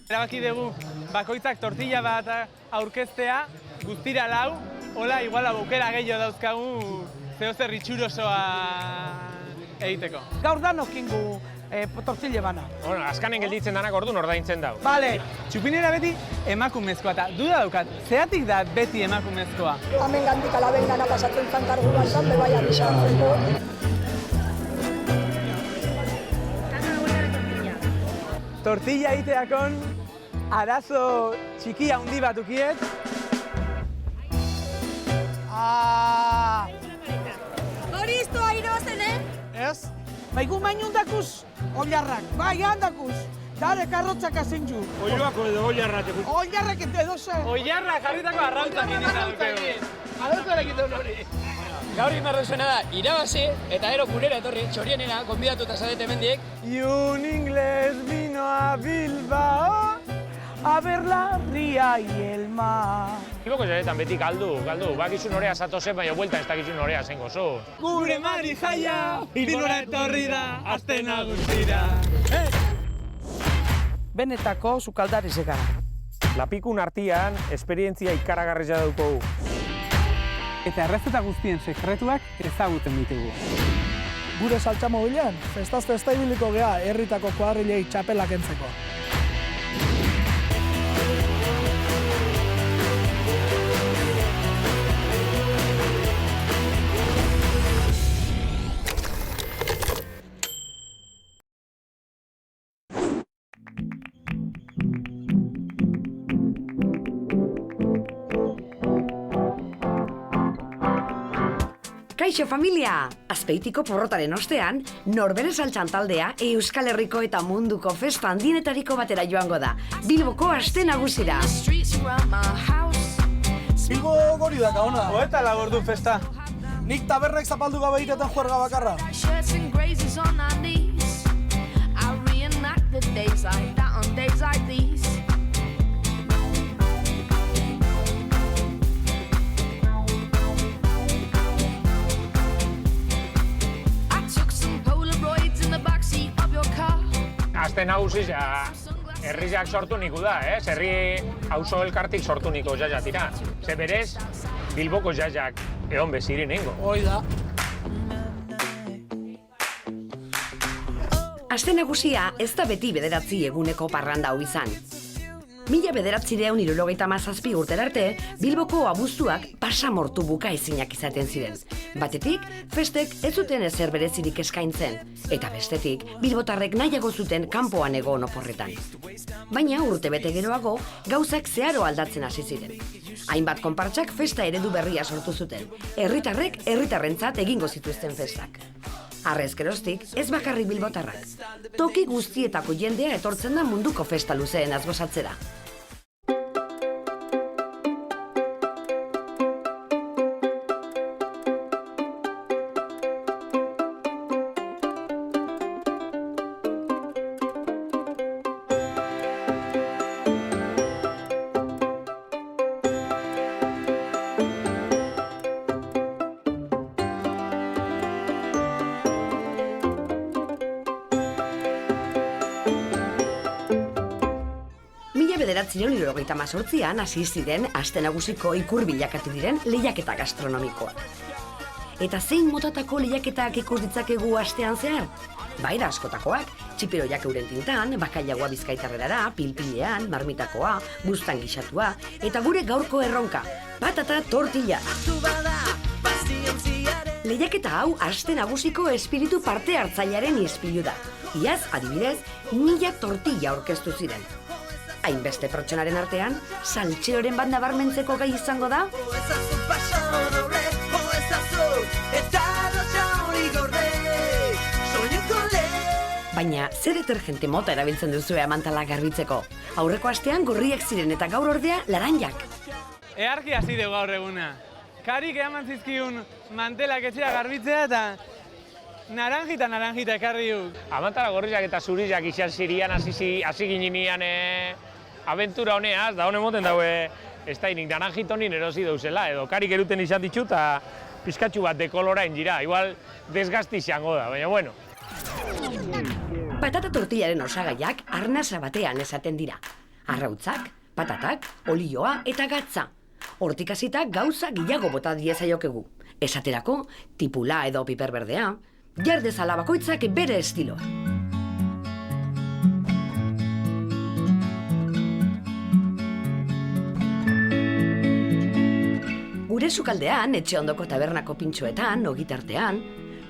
Erabaki dugu bakoitzak tortilla bat aurkeztea, guztira 4, hola igual aukera gehiago dauzkagu zeozer itxurosoa egiteko. Gaur danokingu tortilla bana. Bueno, azkanen gelditzen danak orduan ordaintzen dau. Bale. Txupinera beti emakumezkoa eta duda daukat, zeatik da beti emakumezkoa? Hemen gandik alaben gana pasatzen zan kargu batzan, bebai abisatzeko. Tortilla egiteakon arazo txiki handi bat ukiet. Hori iztoa irozen, Ez? Baigu mainundakuz, oilarrak. Bai, handakuz. Dare karrotzak azinju. Oiloako edo oilarrak. Oilarrak edo ze. Oilarra jarritako arrautzak egiten. Arrautzak egiten hori. Gaur inbarru zuena da, irabazi eta ero gurera etorri, txorienera, konbidatuta zadete mendiek. Y un inglés vino a Bilbao a ver la ría y el mar. Bilboko jaretan beti galdu. Bakizu norea zatozen, baina buelta ez dakizu norea zengo zu. Gure mari jaia, Bilbora etorri da, aste nagusira. Benetako sukaldari zegara. Lapikun artian, esperientzia ikaragarria daukogu. Eta errezeta guztien sekretuak ezaguten ditugu. Gure saltza mobilean, festaz festa ibiliko gea herritako kuadrilei txapelak entzeko. Kaixo familia! Azpeitiko porrotaren ostean, Norbere Saltxan taldea Euskal Herriko eta munduko festa handienetariko batera joango da, Bilboko aste nagusira. Bilbo gori daka ona. Oeta labordu festa. Nik tabernek zapaldu gabe itetan juerga bakarra. Aste nagusiz, herriak sortu niku da, herri auzo elkartik sortu niko jaia tira. Ze berez, Bilboko jaiak egon bezirin ingo. Hoi da. Aste nagusia ez da beti 9 eguneko parranda hau izan. 1977 urtera arte, Bilboko abuztuak pasamortu buka ezinak izaten ziren. Batetik, festek ez zuten ezer berezirik eskaintzen, eta bestetik, bilbotarrek nahiago zuten kanpoan egon oporretan. Baina urtebete geroago, gauzak zeharo aldatzen hasi ziren. Hainbat konpartsak festa eredu berria sortu zuten, herritarrek herritarrentzat egingo zituzten festak. Harrezkeroztik, ez bakarrik bilbotarrak. Toki guztietako jendea etortzen da munduko festa luzeen gozatzera. An hasi ziren aste nagusiko ikur bilakatu diren lehiaketa gastronomikoak. Eta zein motatako lehiaketak ikus ditzakegu astean zehar? Baira askotakoak, txipiroiak euren tintan, bakailagoa bizkaitarrerara, pilpilean, marmitakoa, buztan gixatua, eta gure gaurko erronka, patata tortilla. Lehiaketa hau aste nagusiko espiritu parte hartzailearen ispilu da. Iaz, adibidez, 1000 tortilla aurkeztu ziren. Hainbeste pertsonaren artean, saltxeoren bat nabarmentzeko gai izango da? Baina, zer detergente mota erabiltzen duzue amantala garbitzeko? Aurreko astean gorriak ziren eta gaur ordea laranjak. Earki hasi dugu gaur eguna. Karik eman zizkiun mantelak etxea garbitzea eta naranjita ekarri du. Amantala gorriak eta zuriak izan zirian hasi ginean abentura honeaz, da honen moten daue ez da inik naranjitonin erosi dauzela, edo karik eruten izan ditu eta pizkatxu bat dekolorain dira, igual desgasti izango da, baina bueno. Patata tortillaren osagaiak arnasa batean esaten dira. Arrautzak, patatak, olioa eta gatza. Hortik hasita gauza gehiago bota diezaiokegu. Esaterako, tipula edo piper berdea, jar dezala bakoitzak bere estiloa. Gure sukaldean, etxe ondoko tabernako pintxoetan, ogitartean,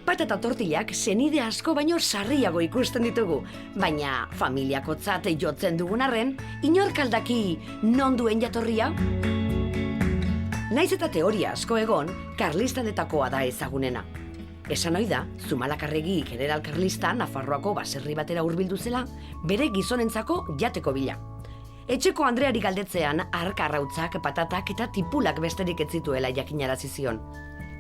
patata tortillak senide asko baino sarriago ikusten ditugu, baina familiakotzat jotzen dugun arren, inork aldaki non duen jatorria? Naiz eta teoria asko egon, karlistadetakoa da ezagunena. Esan ohi da, Zumalakarregi general karlista Nafarroako baserri batera hurbildu zela, bere gizonentzako jateko bila. Etxeko Andreari galdetzean, hark arrautzak, patatak eta tipulak besterik ez zituela jakinarazi zion.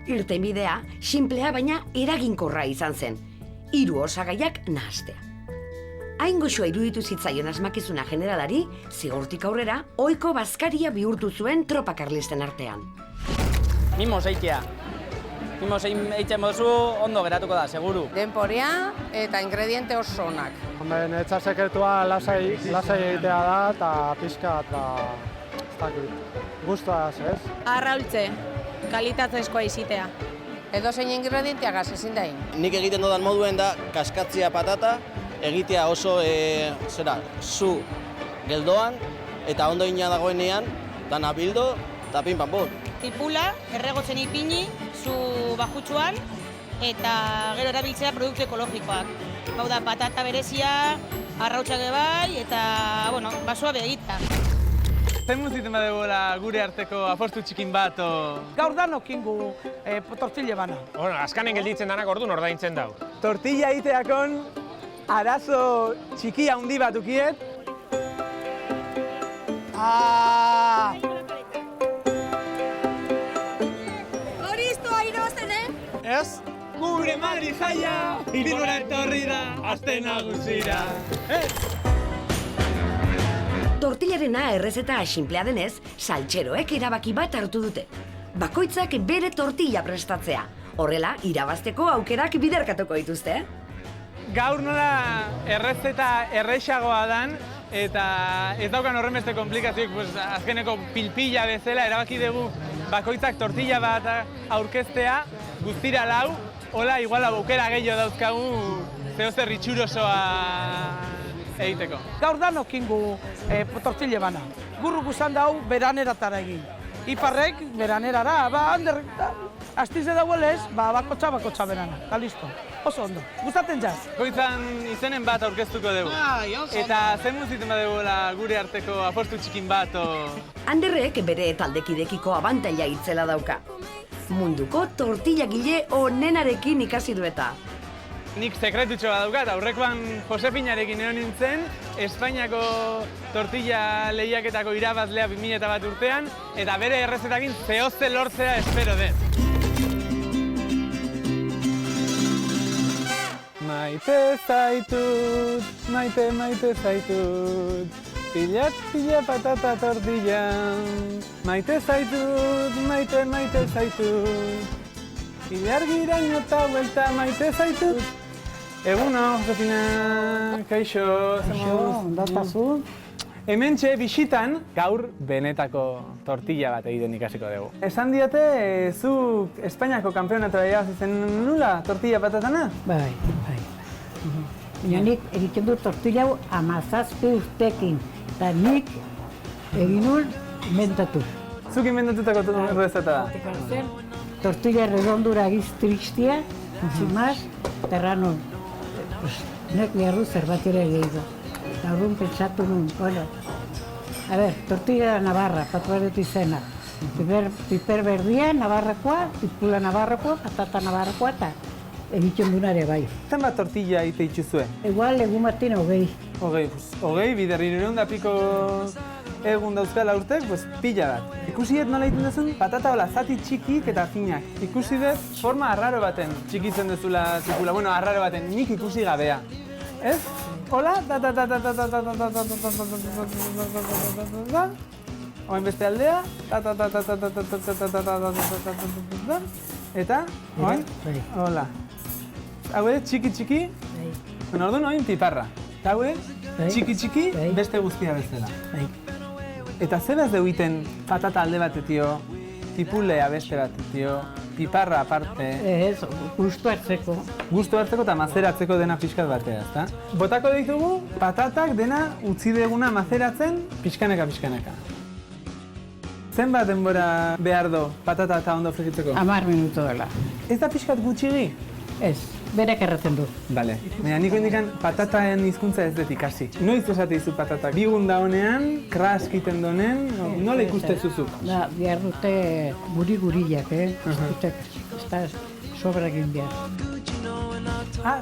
Irtenbidea, sinplea baina eraginkorra izan zen. 3 osagaiak nahastea. Hain goxoa iruditu zitzaion asmakizuna generalari, zigortik aurrera, ohiko bazkaria bihurtu zuen tropa karlisten artean. Mimos eitea. Mimos eitzen mozu ondo geratuko da, seguru. Denporia eta ingrediente oso onak. Netza sekretua lasai egitea da eta pixka eta ez dakit. Guztua ez? Arraultze, kalitatezkoa izitea. Edozein ingredienteagaz ezin dain. Nik egiten dudan moduen da kaskatzia patata, egitea oso zu geldoan eta ondo ina dagoenean, dana bildo eta pin-pam-pum. Tipula, erregotzen ipini, zu bajutsuan, eta gero erabiltzea produktu ekologikoak. Hau da, patata berezia, arrautsak bai, eta, bueno, basoa begitea. Zer muziten badegoela gure arteko apostu txikin bat, o... Gaur danok ingu tortille bana. Bueno, azkanen gelditzen danak orduan ordaintzen dau. Tortilla egiteakon arazo txiki handi bat ukiet. Horistoa irabazten, Ez? Gure Madri jaia, Bilbora etorri da, aste nagusira. Tortillarena errezeta sinplea denez, saltxeroek erabaki bat hartu dute. Bakoitzak bere tortilla prestatzea. Horrela, irabazteko aukerak biderkatuko dituzte. Gaur nola errezeta errexagoa dan, eta ez daukan horrenbeste komplikazioik, pues, azkeneko pilpila bezala erabaki dugu bakoitzak tortilla bat aurkeztea, guztira 4, hola igual aukera gehiago dauzkagu zehozer itxurosoa egiteko. Gaur danok ingu tortille bana. Gurru guzan dau beraneratara egin. Iparrek beranerara, handerrek, astize dauelez, bakotxa berana, eta listo. Oso ondo, gustatzen jaz. Goitzan izenen bat aurkeztuko dugu. Eta zen muziten badegoela gure arteko apostu txikin bat, o... Anderrek bere taldekidekiko abantaila itzela dauka. Munduko tortillagile onenarekin ikasi du eta. Nik sekretutxo bat daukat, aurrekoan Josefinarekin egon nintzen, Espainiako tortilla lehiaketako irabazlea 2001 urtean, eta bere errezetakin zehoze lortzea espero dut. Maite zaitut, maite zaitut, pila patata tortilla. Maite zaitut, maite zaitut, ilargiraino eta buelta maite zaitut. Eguno, Josefina, kaixo, ondatazu. Hementxe bisitan gaur benetako tortilla bat egiten ikasiko dugu. Esan diote, zuk Espainiako kanpeonatua irabazitzen nula tortilla patatana? Bai. Baina nik egiten dut tortilla hau 17 urtekin, eta nik egin nuen inventatu. Zuk inventatutako errezeta da? Tortilla redondura egiz tristia, sin más, terrano, nek behar du zerbait ere gehiago. Eta orduan pentsatu nuen, bueno, a ver, tortilla navarra, patu dut izena. Piper berdia, navarrakoa, tipula navarrakoa, patata navarrakoa, eta egiten dunare bai. Zenbat tortilla egite itxuzue? Igual egun batin 20. 20, bider 300 piko egun dauzkala urtek, pues pila bat. Ikusi dut nola egiten duzun, patata hola zati txikik eta finak. Ikusi dut forma arraro baten txikitzen duzula tipula, bueno, arraro baten, nik ikusi gabea. Ez? Hola, oain beste aldea, Eta, oin? Bai. Hola. Hau txiki, bueno, orduan oin piparra. Eta hau txiki, beste guztia bezala. Eta zer ez deugiten patata alde batetio, tipulea beste batetio, piparra aparte... Ez, gustu hartzeko. Gustu hartzeko eta mazeratzeko dena pixkat batea, ezta? Botako ditugu, patatak dena utzi deguna mazeratzen pixkaneka. Zenbat denbora behar do patata eta ondo frigitzeko? 10 minutu dela. Ez da pixkat gutxigi? Ez, berek erraten du. Bale, baina niko indikan patataen hizkuntza ez dut ikasi. Noiz esate dizu patatak? Bigun da honean, krask iten donen, nola ikuste zuzuk? Da, behar dute guri-guriak, Ez da sobra egin behar.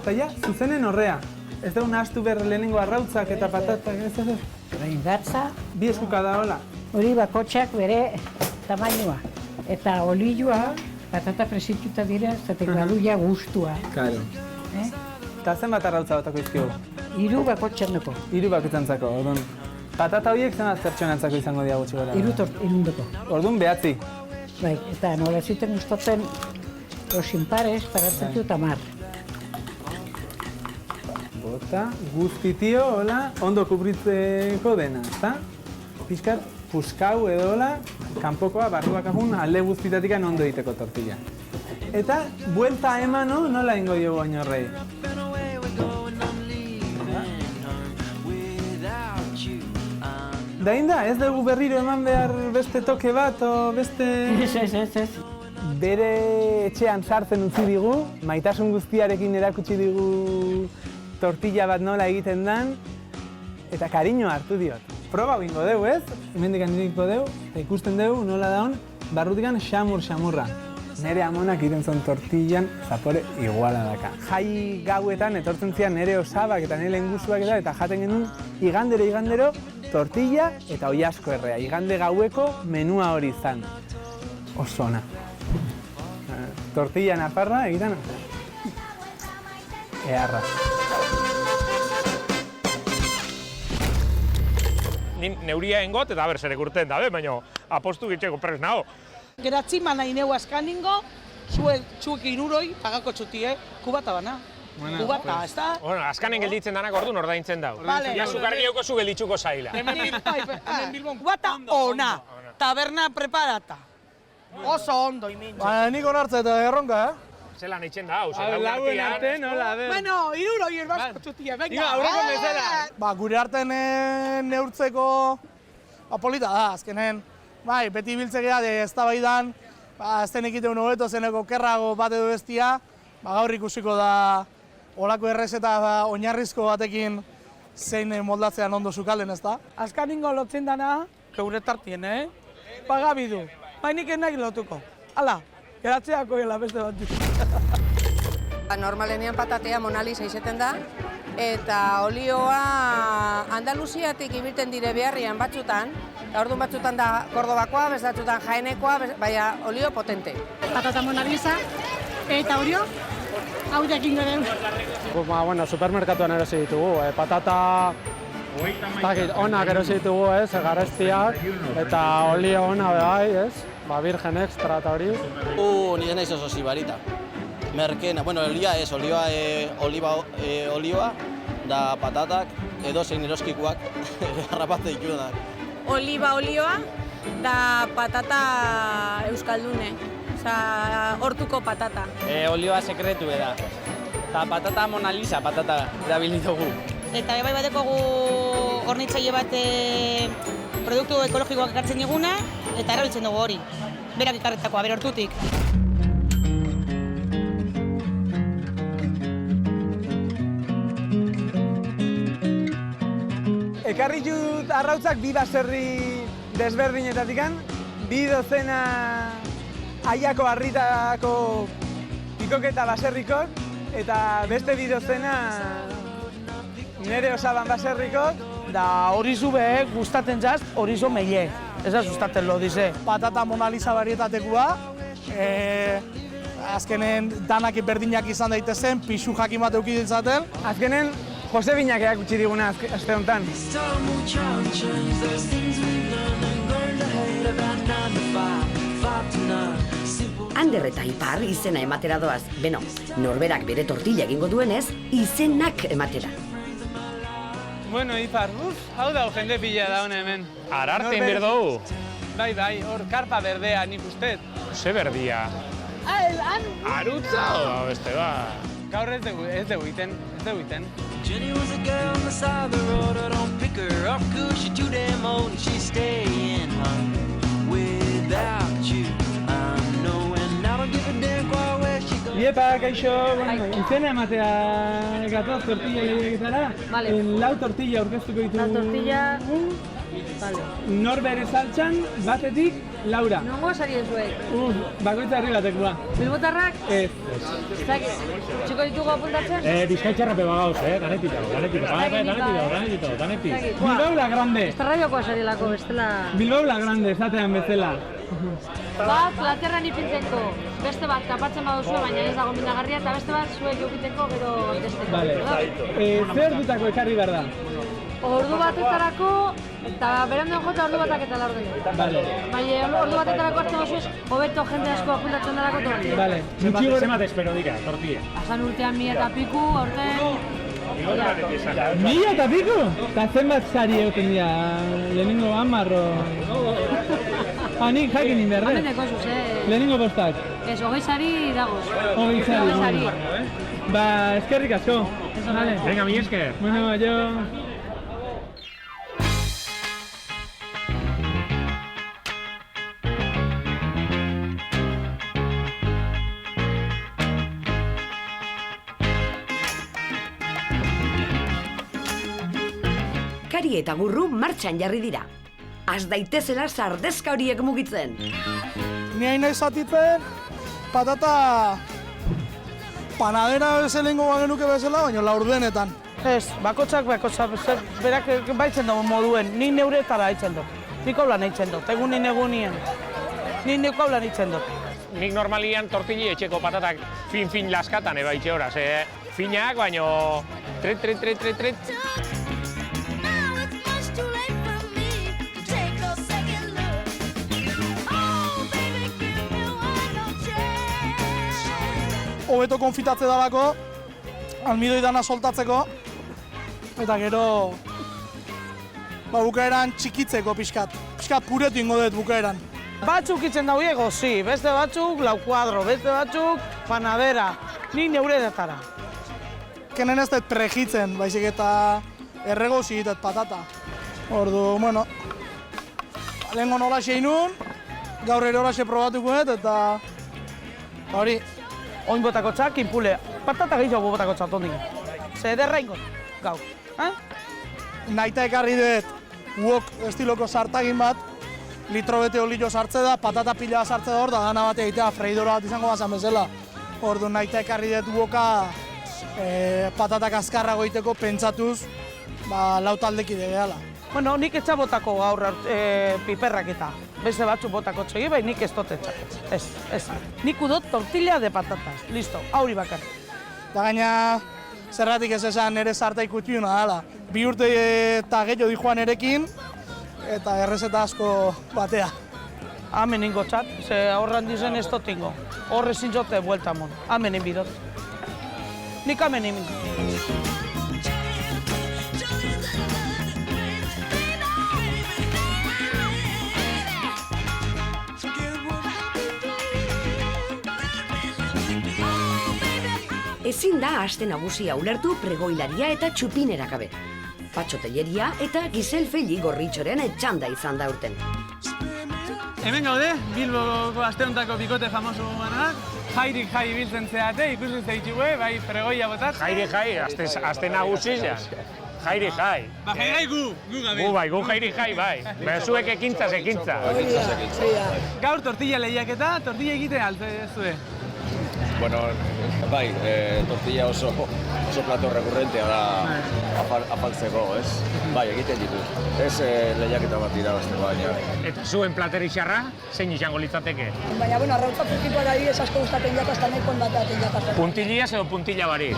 Eta ja, zuzenen horrea. Ez dugu nahastu behar lehenengo arrautzak eta patatak, ez? Orain gatza. Bi eskuka da hola. Hori bakotxak bere tamainua. Eta olioa, patata presituta dira, zatek badu ja gustua. Karo. Eta zenbat arrautza batako izkiogu? 3 bakotxaneko. 3 bakoitzantzako, orduan. Patata horiek zenbat zertxonantzako izango dira gutxi gara? 3 irundeko. Orduan 9. Bai, eta nola ziten gustatzen osin parez, pagatzen dut 10. Bota, guztitio, hola, ondo kubritzeko dena, ezta? Pixkat, puskau edo hola, kanpokoa, barruak agun, alde guztitatik ondo egiteko tortilla. Eta, buelta emano, nola ingo diogu baino horrei? Da inda, ez dugu berriro eman behar beste toke bat, o beste... Ez. Bere etxean sartzen utzi digu, maitasun guztiarekin erakutsi digu tortilla bat nola egiten dan, eta kariño hartu diot. Proba bingo deu, ez? Hemendik handiriko deu, eta ikusten deu nola daun, barrutikan xamurra. Nere amonak egiten zon tortillan zapore iguala daka. Jai gauetan etortzen zian nere osabak eta nire lengusuak eta jaten genuen igandero tortilla eta oiasko errea. Igande gaueko menua hori izan. Oso ona. Tortilla nafarra egiten eharra. Neuria engot eta ber zerek urten dabe, baina apostu gitzeko prez nago. Geratzi mana ineu askaningo, zuek iruroi pagako txutie, kubata bana. Kubata, ez da? Bueno, askanen gelditzen danak orduan ordaintzen dau. Vale. Ja sukarrioko zu gelditzuko zaila. Hemen Bilbon kubata ona, taberna preparata. Oso ondo, imin. Baina nik onartza eta erronka, Zelan eitzen da, hau, Lauen artean, hola, a ver. Bueno, iruroi erbazko txutie, venga. Iba, aurreko bezala. Gure artean neurtzeko polita da, azkenen. Bai, beti biltzekea eztabaidan, ez den egiten hobeto zeneko kerrago bat edo bestia, gaur ikusiko da olako errezeta oinarrizko batekin zein moldatzean ondo sukalden, ez da? Azkaningo lotzen dana, geure tartien, Pagabidu, bainik nahi lotuko. Hala, geratzeako gela beste bat. Normalenean patatea Monalisa izeten da, eta olioa Andaluziatik ibilten dire beharrian batzutan, eta orduan batzutan da Kordobakoa, batzutan Jaenekoa, baina olio potente. Patata Monalisa, eta olio, hau jakin garen. Bueno, supermerkatuan erosi ditugu, patata onak erosi ditugu, garestiak, eta olio ona bai, virgen extra eta hori. Nire naiz oso zibarita. Merkena, bueno, olioa, da patatak, edo zein eroskikuak, harrapatze dituenak. Oliba olioa, da patata euskaldune, hortuko patata. Olioa sekretu da. Eta patata Monalisa, patata erabilitugu. Eta bai batekogu hornitzaile bat produktu ekologikoak ekartzen diguna, eta erabiltzen dugu hori. Berak ikarretakoa, bere hortutik. Ekarri dut arrautzak bi baserri desberdinetatikan, 2 dozena aiako harritako pikoketa baserrikok, eta beste 2 dozena nere osaban baserrikok. Da hori zube gustaten jaz, hori zo meile. Ez da sustaten lo dize. Patata Monalisa barietatekoa, azkenen danak berdinak izan daitezen, pixu jakin bat eduki ditzaten. Azkenen, Josebinak erakutsi diguna aste honetan. Ander eta Ipar izena ematera doaz. Beno, norberak bere tortilla egingo duenez, izenak ematera. Bueno, Ipar, hau da jende pila da hona hemen. Ararte inber dugu. Bai, hor karpa berdea nik ustez. Ze berdia. Arutza o beste ba. Gaur ez dugu iten. Jenny was a girl on the side of the road, I don't pick her up cause she's too damn old and she's staying home without you. I know and I don't give a damn quite where she goes. Iepa, kaixo, izena ematea gatoz tortilla lehiaketara. Vale. Lau tortilla aurkeztuko ditu. La tortilla... Vale. Norbere saltxan, batetik, Laura. Nongo sari zuek? Bakoitza herri batekoa. Bilbotarrak? Ez. Txiko ditugu apuntatzen? Bizkaitxarrape bagauz, danetik. Bilbao la Grande. Estarraiokoa sarilako, bestela... Bilbao la Grande, esatean bezala. Bat, laterran ipintzeko, beste bat tapatzen baduzu, baina ez dago mindagarria, eta beste bat zuek eukiteko gero aldesteko. Vale. Zer dutako ekarri behar da? Ordu batetarako, eta berandean jota ordu batak eta laurdenek. Vale. Baina ordu batetarako hartzen duzuz, hobeto jende asko apuntatzen darako tortilla. Vale. Zemat espero dira, tortilla? Asan urtean 1000 eta piku, aurten... 1000 eta piku? Eta zenbat sari egoten dira, lehenengo 10 nik jakin inberde. Hameneko zuz, Lehenengo bostak. Ez, 20 sari dagoz. 20 sari. Ba, eskerrik asko. Venga, mi esker. Bueno, jo... Kari eta Gurru martxan jarri dira. Az daitezela sardezka horiek mugitzen. Ni hain nahi zatitzen, patata panadera bezelengo bagenuke bezala, baina laurdenetan. Ez, bakotsak, berak baitzen dugu moduen, nik neuretara haitzen dut. Nik hau lan haitzen dut, egunin egunien. Nik hau lan haitzen dut. Nik normalian tortilli etxeko patatak fin laskatan ebaitxe horaz, finak, baino tret. Hobeto konfitatze dalako, almidoi dana soltatzeko, eta gero bukaeran txikitzeko pixkat puretu ingo dut bukaeran. Batzuk itzen dauiego, zi, beste batzuk lau kuadro, beste batzuk panadera, nik neuretara. Kenen ez dut prejitzen, baizik eta erregozi ditet patata. Ordu, bueno, lehenko nolaxe inun, gaur ere holaxe probatuko dut, eta hori. Oin botako txak, inpule, patata gehiago botako txak ondik. Ze ederra ingo, gau. Naita ekarri dut, wok estiloko sartagin bat, litro bete olio sartze da, patata pila sartze da hor, da gana bat egitea freidora bat izango bazan bezala. Ordu naita ekarri dut woka patatak azkarrago egiteko pentsatuz, lau taldekide gehala. Bueno, nik etxa botako gaur piperrak eta. Beste batzuk botako txegi, bai nik ez dut etxa. Ez. Nik udot tortilla de patatas. Listo, hauri bakar. Da gaina, zerratik ez esan ere sarta ikutiuna dela. 2 urte eta gehiago di joan erekin, eta errezeta asko batea. Hemen ingo txat, ze horran dizen ez dut ingo. Horre zintzote buelta mon. Hemen inbidot. Nik hemen inbidot. Ezin da aste nagusia ulertu pregoilaria eta txupinera gabe. Patxotelleria eta Gisel Feli Gorritxoren txanda izan da urten. Hemen gaude, Bilboko asteontako bikote famoso gumanak. Jairik jai biltzen zeate, ikusi zeitxue, bai pregoia botat. Jairik jai, aste nagusia. Jairik jai. Ba, jairik gu gabe. Gu jairik jai, bai. Zuek ekintzaz. Gaur tortilla lehiaketa, tortilla egite alte zue. Bueno, bai, tortilla oso plato recurrentea da afaltzeko, ez? Bai, egiten ditut. Ez lehiaketa bat irabazteko baina. Eta zuen plateri xarra, zein izango litzateke? Baina, bueno, arrautza puntikoa da ez asko gustatzen jata, eta nahiko ondateaten jata. Puntiliaz edo puntilla barik?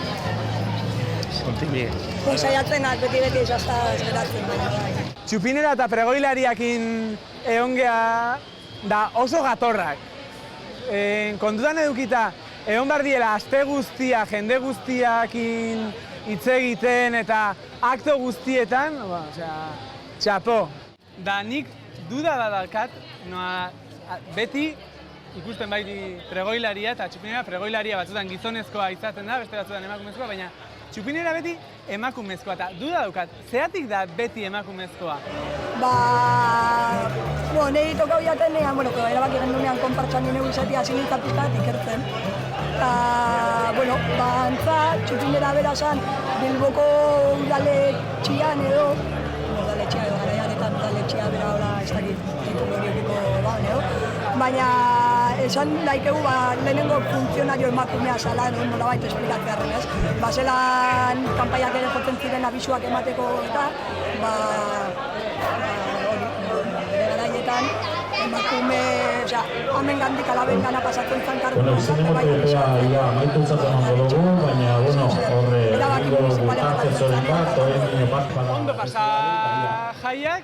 Puntilla. Saiatzenak beti izazta esperatzen, baina bai. Txupinera eta pregoilariakin egon geha da oso gatorrak. kontutan edukita, egon behar diela aste guztia, jende guztiakin hitz egiten eta akto guztietan, txapo. Da nik duda badalkat, beti ikusten baiti pregoilaria eta txupinera pregoilaria batzutan gizonezkoa izaten da, beste batzutan emakumezkoa, baina txupinera beti emakumezkoa, eta duda daukat, zeratik da beti emakumezkoa? Niri tokau jatenean, erabaki gendunean konpartxan nire izatea sindikatutat ikertzen. Eta, antza, txupinera berasan, Bilboko udaletxian edo, udaletxia edo garaianetan udaletxia bera hola ez dakit, horiekiko baina esan daikegu lehenengo funtzionario emakumea zala, nolabait esplikatzearen ez. Zelan kanpaiak ere jotzen ziren abisuak emateko eta, bere garaietan, emakume, hamen gandik alaben gana pasatzen zan kargu. Ondo pasa jaiak,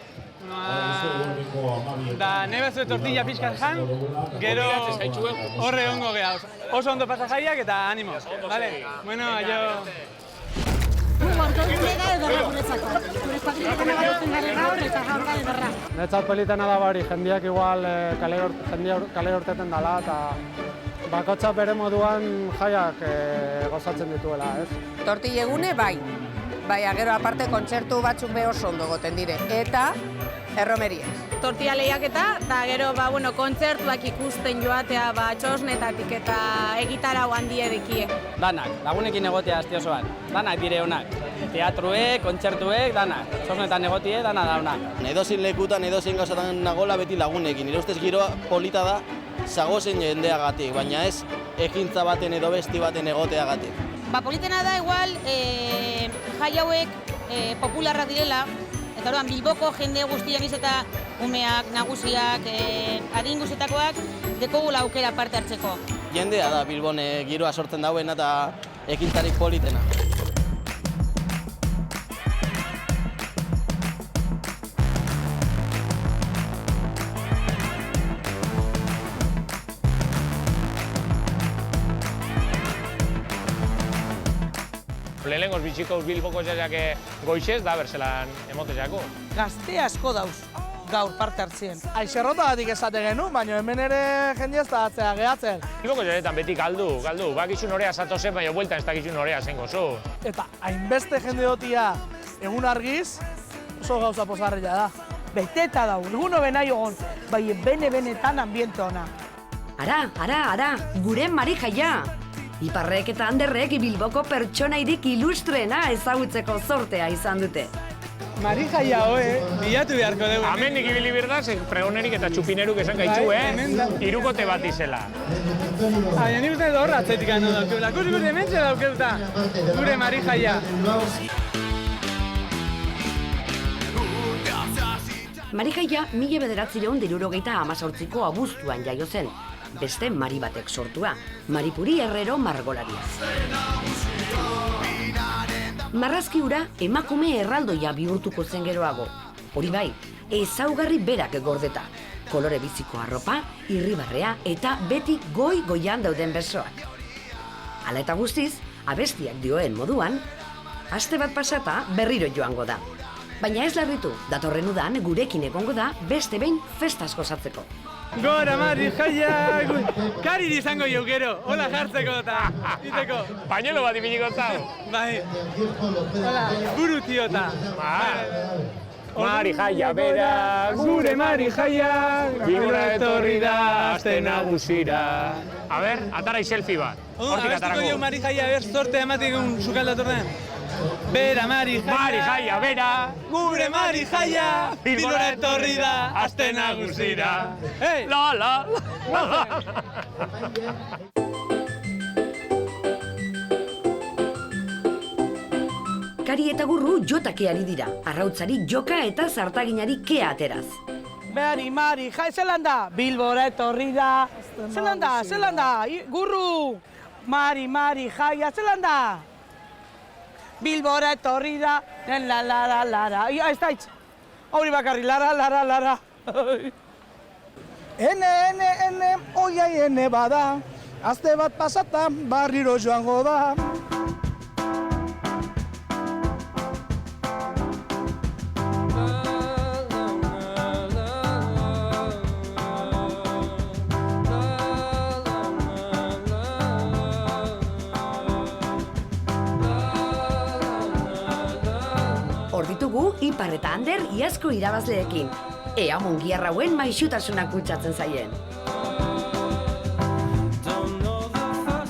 da nebezue tortilla pixkat jan, gero horre ongo geha. Oso ondo pasa jaiak eta animo. Bueno, aio. Netzat pelitena da bari, jendiak igual kale horteten dela eta bakotza bere moduan jaiak gozatzen dituela, ez? Tortillegune bai, gero aparte kontzertu batzuk be oso ondo goten dire, eta erromeriaz. Tortilla lehiaketa, eta gero kontzertuak ikusten joatea txosnetatik eta egitarau handierekie. Danak, lagunekin egotea azte osoan, danak dire honak. Teatruek, kontzertuek, danak. Txosnetan egotie, dana da honak. Edozein lekutan, edozein gauzatan nagola beti lagunekin. Nire ustez giroa polita da, zagozen jendeagatik, baina ez ekintza baten edo besti baten egoteagatik. Politena da igual jai hauek popularrak direla, eta orduan Bilboko jende guztiak eta umeak, nagusiak, adin guztietakoak dekogula aukera parte hartzeko. Jendea da Bilbon giroa sortzen dauen eta ekintzarik politena. Lehenengoz bitxikoz Bilboko jaiak goixez da berzelan emotezako. Gazte asko dauz gaur parte hartzien. Aixerrotagatik esate genu, baina hemen ere jendea ez da atzea gehatzen. Bilboko jaietan beti galdu. Bakizun horea zatozen, baina bueltan ez dakizun horea zen gozo. Eta hainbeste jende dotia egun argiz, oso gauza pozarria da. Beteta dau, eguno benai egon, bai bene-benetan ambiente ona. Ara, gure Mari jaia! Iparrek eta Anderrek Bilboko pertsonairik ilustrena ezagutzeko zortea izan dute. Mari jaia bilatu beharko dugu. Hemendik ibili berdaz, pregonerik eta txupineruk esan gaitzu, Hirukote bat izela. Baina nik uste hor atzetik handu daukela. Ikusi hementxe daukeuta, gure Mari jaia. Mari jaia 1918ko abuztuan jaio zen. Beste Mari batek sortua, Maripuri Herrero margolaria. Marrazki hura emakume erraldoia bihurtuko zen geroago. Hori bai, ezaugarri berak gordeta. Kolore biziko arropa, irribarrea eta beti goi-goian dauden besoak. Hala eta guztiz, abestiak dioen moduan, aste bat pasata berriro joango da. Baina ez larritu, datorren udan gurekin egongo da beste behin festaz gozatzeko. Gora Mari jaia! Karir izango jau gero, hola jartzeko eta diteko. Pañuelo bat ipiliko zau. Bai, hola, buru tiota. Mari jaia bera, gure Mari jaia, Bilbora etorri da aste nagusira. A ber, atarai selfie bat. Hortik atarako. Abestiko jau Mari jaia, ber, sorte ematik un sukaldatorren. Bera Mari jaia! Mari jaia bera, gure Mari jaia, Bilbora etorri da aste nagusira. La! Kari eta Gurru jotake ari dira, arrautzari joka eta zartaginari kea ateraz. Mari jaia, zelan da? Bilbora etorri da. Zelan da? Gurru! Mari jaia, zelan da? Bilbora etorri da, lara. Ez da hitz. Hori bakarri, lara. Ene, oiai ene bada, azte bat pasata barriro joango da. Hor ditugu Ipar eta Ander iazko irabazleekin. Ea mungiar hauen maixutasunak kutsatzen zaien.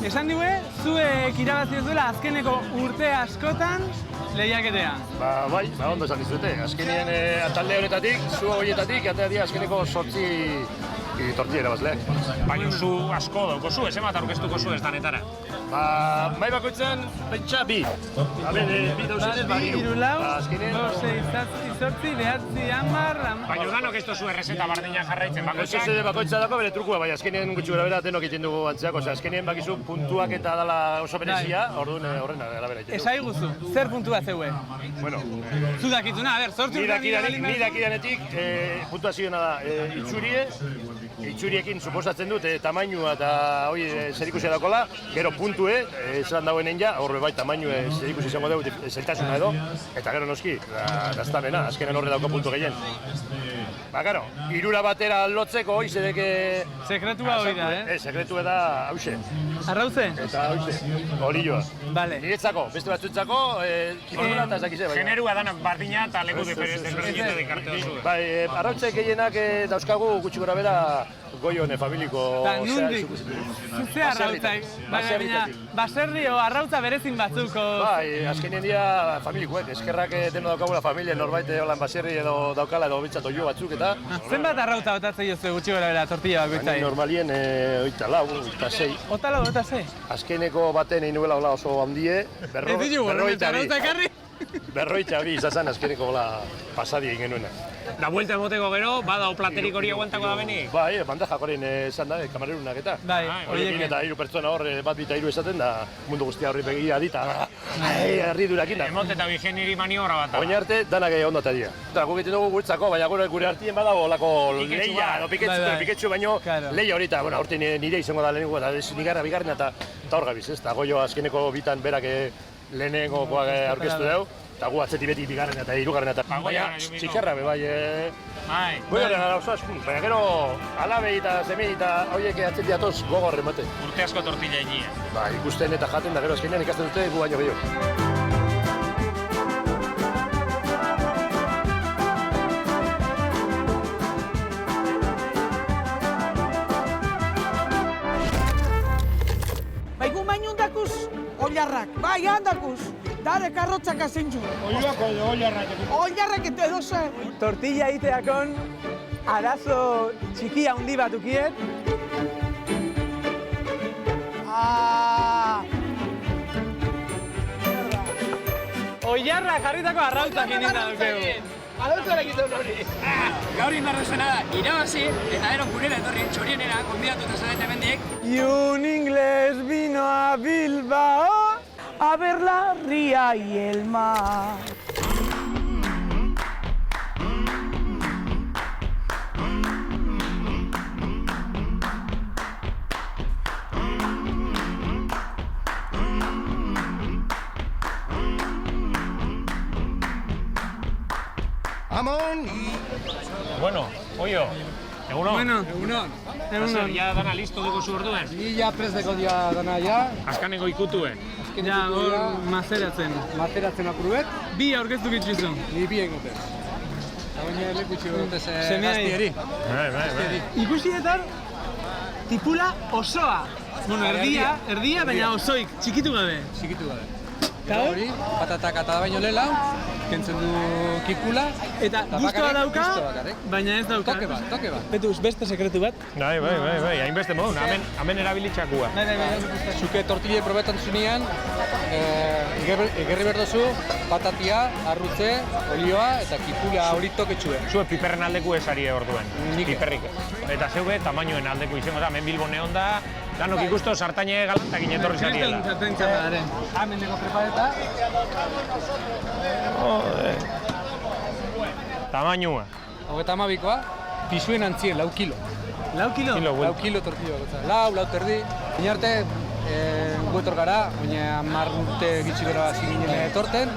Esan diue, zuek irabazi ez duela azkeneko urte askotan lehiaketea. Bai, ondo esan dizuete. Azkenien talde honetatik, zu horietatik, eta dira azkeneko 8 tortilla irabazleak. Baina zu asko daukozu, ez emat aurkeztuko zu ez danetara. Mai bakoitzen, pentsa bi. Bi dauzez, Hiru, lau, bost, sei, zazpi, zortzi, behatzi, hamar... Baina danok ez duzu errezeta bardina jarraitzen bakoitzak. Ez bakoitza dako bere trukua, baina azkenien gutxi gara bera denok egiten dugu antzeak, azkenien bakizu puntuak eta dala oso berezia, horren arabera egiten dugu. Esai guzu, zer puntua zeue? Bueno, zu dakituna, a ber, sortu ni dakidanetik puntuazioena da itxurie, itxuriekin suposatzen dut tamainua eta hori zerikusia dakola, gero puntue, esan dagoenen ja, horre bai tamainue zerikusi izango dugu, zeltasuna edo, eta gero noski, gaztamena, azkenen horre dauko puntu gehien. Karo, irura batera lotzeko, izedeke... Sekretua hori da, Sekretua da, hause. Arrauze? Eta hause, hori joa. Vale. Niretzako, beste batzuetzako, kimoruna eta ezakize. Generua danok bardina eta leku desberdinete dikarte duzu. Bai, arrautze gehienak dauzkagu gutxi gora bera goione familiko... Eta nundik? Zuze arrautzak? Baina, baserri o arrautza berezin batzuko... Bai, azkenien dira familikoek, eskerrak deno daukagula familia, norbait holan baserri edo daukala edo bintzat oio batzuk eta... Zenbat arrautza botatzen jozu gutxi gora bera tortilla bakoitzai? Normalien 84. 84? Azkeneko baten egin nuela oso handie, berroita bi izazan azkeneko pasadi egin genuena. Da vuelta emoteko gero, bada o platerik hori aguantako da benik? Bai, bandajak horien esan da, kamarerunak eta. Bai, horiekin eta 3 pertsona hor, bat bita 3 esaten da, mundu guztia horri begia dita, herri durakin da. Emote eta bigeniri maniobra bat da. Oina arte, danak ondo eta dira. Eta guk egiten dugu guretzako, baina gure artien badago olako leia, piketxu baino leia hori eta, horti nire izango da lehenengo eta nigarra bigarren eta hor gabiz, ez? Eta goio azkeneko bitan berak lehenengokoak aurkeztu dugu. Eta gu atzeti beti bigarren eta hirugarren eta txikarra be bai. Baina gero alabei eta zemei eta horiek atzeti atoz gogorren bate. Urte asko tortilla egia. Ba, ikusten eta jaten da gero azkenean ikasten dute gu baino gehiago. Bai gu mainundakuz, oilarrak, bai handakuz. Dare karrotzak azintxu. Oiuako edo oilarrak. Oilarrak eta edo zer. Tortilla egiteakon arazo txiki handi bat ukiet. Oilarra jarritako arrautzak indin da dukegu. Arrautzak egiten hori. Gaur indarrezena da, irabazi eta ero gurera etorri txorienera, konbidatu eta zarete mendiek. Y un inglés vino a Bilbao a ver la ría y el mar. Amon! Bueno, oio, egunon. Bueno, egunon. Ja dana listo dugu zu orduen? Ni ja presteko dia dana ja. Azkaneko ikutuen? Ja, hor mazeratzen. Mazeratzen apurubet. Bi aurkeztu bitxizu. Ni bi egoten. Eta baina lekutxi dutez gaztieri. Bai. Ikusietan, tipula osoa. Bueno, erdia, baina osoik, txikitu gabe. Txikitu gabe. Eta hori, patatak eta baino lela, kentzen du kikula. Eta guztua dauka, baina ez dauka. Toke bat. Betuz, beste sekretu bat? Bai, hainbeste modun, hemen erabilitxakua. Zuke tortille probetan zunean, egerri berdozu, patatia, arrutze, olioa eta kikula hori toketxue. Zue piperren aldeku esari orduen, piperrik. Eta zeube, tamainoen aldeku izango da, hemen Bilbon egon da, danok ikusto sartaine galantakin etorri zariela. Hemen nego prepareta. Tamainua. 32koa, pisuen antzien, 4 kilo. Lau kilo? Lau kilo tortilla bakotza. Lau terdi. Inarte, guetor gara, baina 10 urte gitxi gara zinen etorten.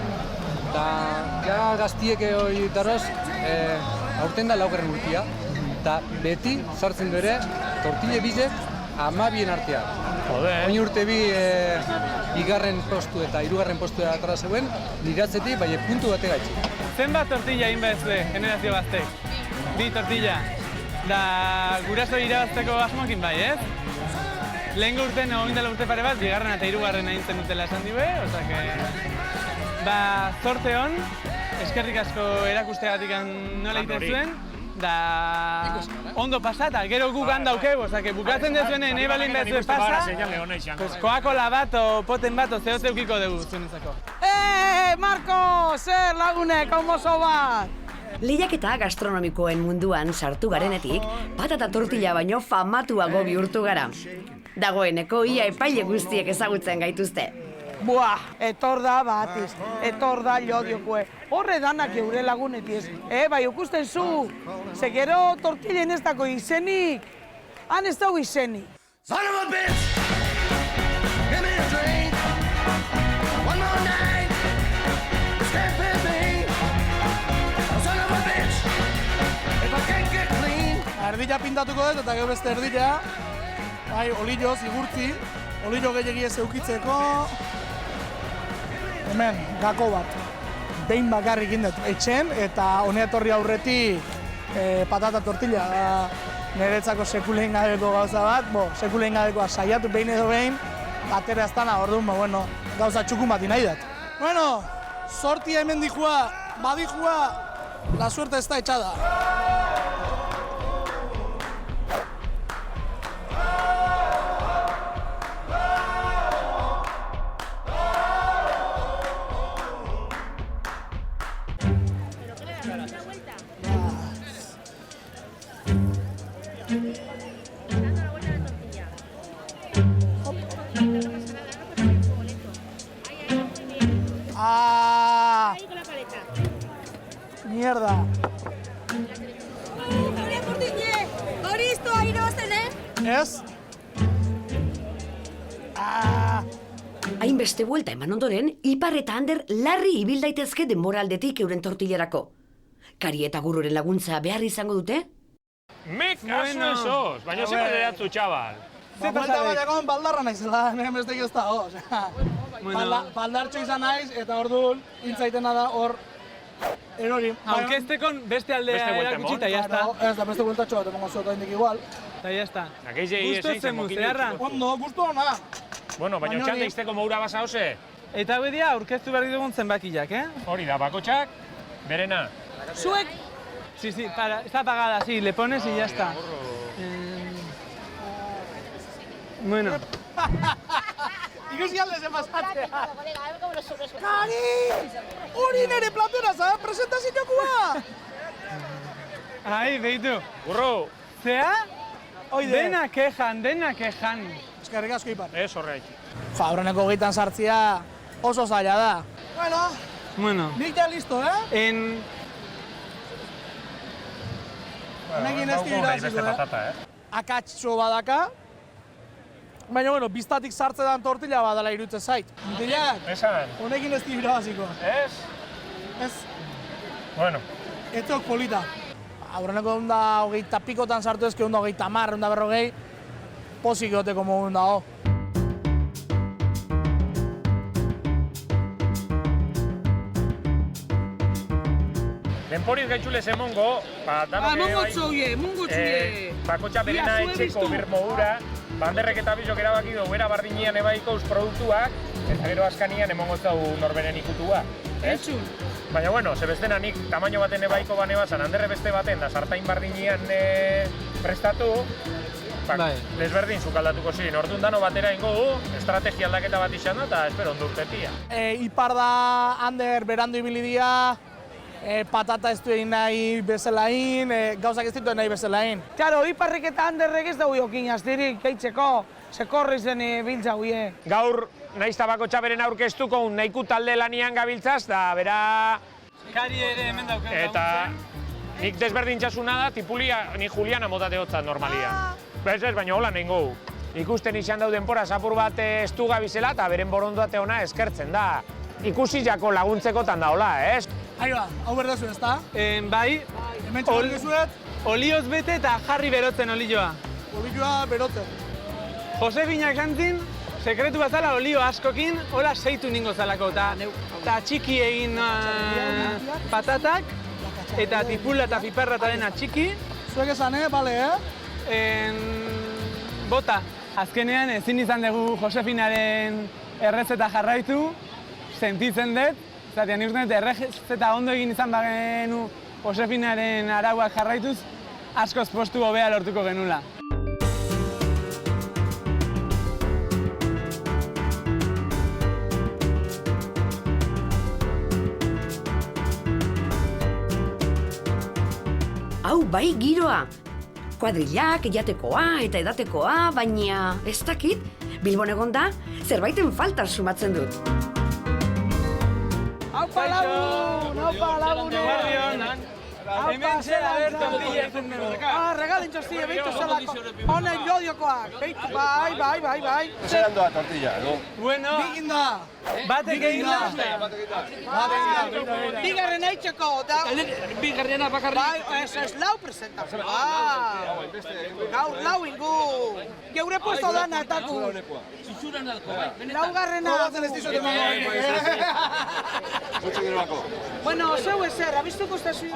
Eta ja gaztiek hori daroz, aurten da 9. urtia. Eta beti sartzen du ere, tortilla bizek 12 artea. Oin urte bigarren postu eta 3. postu atara zeuen, niratzetik, baina puntu bate gaitzi. Zenbat tortilla egin behazue, generazio baztek? 2 tortilla. Da guraso irabazteko asmokin bai, ez? Lehen urten, dela urte pare bat, bigarren eta 3. egintzen dutela esan dibe, osake... Ba, zorte hon, eskerrik asko erakusteagatik nola egiten zuen, da ondo pasata, gero guk handaukegu, osake, bukatzen dezuenen nahi balin behazue pasa, Coca-Cola bat o poten bat o zehote eukiko dugu zuenezako. Marko, zer lagunek, hau mozo bat! Lehiaketa gastronomikoen munduan sartu garenetik, patata tortilla baino famatuago bihurtu gara. Dagoeneko ia epaile guztiek ezagutzen gaituzte. Buah, etor da batiz, etor da lodiokue. Horre danak eure lagunetiz. Bai, ikusten zu, ze gero tortillen ez dako izenik. Han ez dago izenik. Son of a bitch! Give me a drink! One more night! Stand with me! Son of a bitch! If I can't get clean! Erdila pintatuko dut eta gero beste erdila. Bai, olillo, zigurtzi. Olillo gehiagia zeukitzeko. Hemen, gako bat. Behin bakarrik indet etxen eta honea etorri aurretik patata tortilla. Niretzako sekulein gabeko gauza bat, sekulein gabekoa saiatu behin edo behin, atera eztana, orduan, gauza txukun bat nahi dut. Bueno, sortia hemen dihua, badihua, la suerte está echada. Mierda. Hori iztoa irabazen, Ez? Hainbeste buelta eman ondoren, Ipar eta Ander larri ibil daitezke denboraldetik euren tortillarako. Kari eta Gurruren laguntza behar izango dute? Mek kasu esos, baina zema deratzu, txabal. Buelta bat egon baldarra naizela, nire bestek ez da, baldartxo izan naiz, eta orduan, intzaitena da hor, erori. Aurkeztekon beste aldea erakutsita, jazta. Ez da, beste bueltatxo bat emongo zuetan indik igual. Eta jazta. Gusto zemu, zeharra? Ondo, gusto hona. Bueno, baina txanda izteko moura basa hoze. Eta hau edia, aurkeztu behar dugun zenbakiak, Hori da, bakotxak, berena. Zuek? Sí, está apagada, sí, le pones y ya está. Bueno. Ikusi alde zen pasatzea. Kari! Hori nire platera, za? Presentaziokoa! Ai, behitu. Burro! Zea? Oide. Dena kejan. Eskerrik asko Ipar. Ez horreik. Aurreneko geitan sartzia oso zaila da. Bueno. Nik ja listo, Honekin ez dira akatxo badaka. Baina, biztatik sartzetan tortilla badala irutzen zait. Mutilak, honekin ez dira baziko. Ez? Ez. Bueno. Etok polita. Aurreneko da 20 pikotan sartu ezke 30, 40, pozik egoteko mogun dago. Denporiz gaitxulez emongo, bakotxa berena etxeko birmo ura, banderrek eta bizok erabaki dugu era bardinean ebaiko produktuak, eta gero askanian emongo zau norberen ikutua. Etxun. Baina, zebestena nik tamaino baten ebaiko bane bazan, handerre beste baten da sartain bardinean prestatu, desberdin zukaldatuko ziren. Orduan dano batera ingo du, estrategia aldaketa bat izan da, eta espero ondo urtetia. Ipar da Ander berandu ibili dira, patata ez du egin nahi bezalain, gauzak ez ditu nahi bezalain. Claro, Iparrek eta Anderrek ez dugu jokin astirik, keitzeko, sekorri zen biltza guie. Gaur, nahiz tabako txaberen aurkeztuko, nahiko talde lanian gabiltzaz, da bera... Kari ere hemen dauken. Eta Nik desberdintxasuna da, tipulia, ni Juliana motate hotzat normalia. Ez, baina hola nahi gau. Ikusten izan dauden denpora apur bat estu gabizela eta beren borondate ona eskertzen da. Ikusi jako laguntzekotan da hola, ez? Aiba, hau berdazu ez da? Bai, Hemen txabarrik ezuet? olioz bete eta jarri berotzen olioa. Olioa berotzen. Josefinak jantzin, sekretu bazala olio askokin, hola seitu ningo zalako, eta txiki egin patatak, eta tipula eta piperra eta dena txiki. Zuek esan, bale, Bota, azkenean ezin izan dugu Josefinaren errezeta jarraitu, sentitzen dut, zatean nik uste dut errezeta ondo egin izan bagenu Josefinaren arauak jarraituz, askoz postu hobea lortuko genula. Hau bai giroa. Kuadrillak, jatekoa eta edatekoa, baina ez dakit, Bilbon egon da, zerbaiten falta sumatzen dut. Aupa lagun! Hemen zera bertu bilatzen dut. Regalin txostia, beitu zelako. Honen jodiokoak, beitu, bai. Zeran doa tortilla, edo? Bueno, batek egin da. Bigarren aitzeko, da... Bigarrena bakarrik. Bai, ez lau presentazio. Gaur lau ingu. Geure puesto dana etaku. Zitzuran alko, bai. Laugarrena. Bueno, zeu ezer, abistuko ustezio.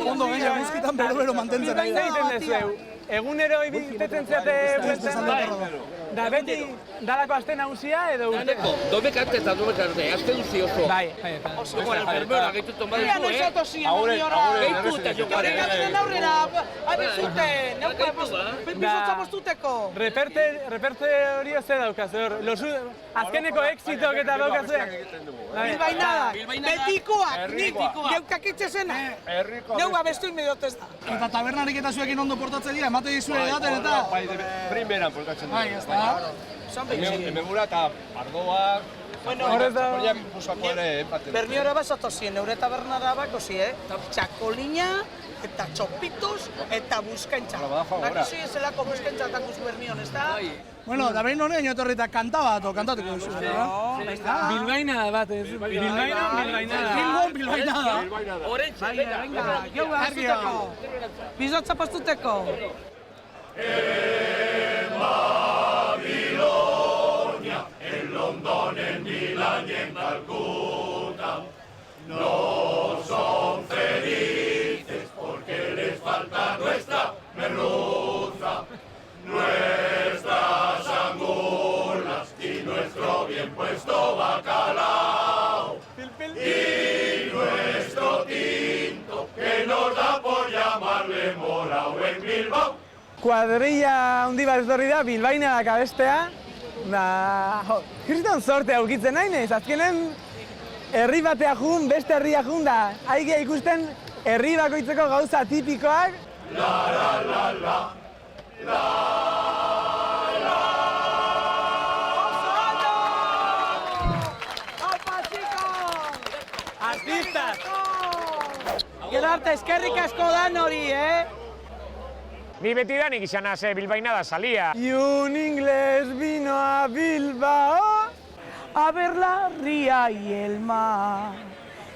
Ondo gaina, guzkitan bero mantentzen ari da. Egunero ibitetzen zeate bueltzen da beti dalako aste nagusia edo urteko? Domek arte eta domek arte, aste duzi oso. Bai. Oso enfermera gehitut tomadu zu, Noiz otozien, oniora. Gehitu eta jokare. Gehitu aurrera, abizuten, bizotza mostuteko. Repertorio ze daukaz, azkeneko exitok eta daukazuek. Bilbainadak, betikoak, nik geukakitxe zena. Neu abestu inmediotez da. Eta tabernarik eta zuekin ondo portatzen dira, emate dizue edaten eta... Bai, primeran portatzen dira. Bai, ez da. Emegura eta ardoak... Horrez da... Berniora basatozien, eure tabernara bakozi, txakolina, eta txopitos, eta buskaintza. Bakozi ezelako buskaintza eta guz bernion, ez da? Bueno, da behin honen etorri eta kanta bat, kantatuko duzu, Bilbaina bat, ez? Bilbaina. Bilbainada. Horentxe, Venga, jau azuteko. Bizotza postuteko. Babilonia, en London, en Milán y en Calcuta, no son felices porque les falta nuestra merluza, nuestras angulas y nuestro bien puesto bacalao y nuestro tinto que nos da por llamarle Morao en Bilbao. Kuadrilla handi bat etorri da, Bilbainadak abestea. Kriston sorte aukitzen nahi naiz, azkenen herri batea jun, beste herria jun da. Aigia ikusten herri bakoitzeko gauza tipikoak. La la la la, la la. Artistas! Gerarte, eskerrik asko dan hori, Ni beti danik izan Bilbainada salía. Y un inglés vino a Bilbao a ver la ría y el mar.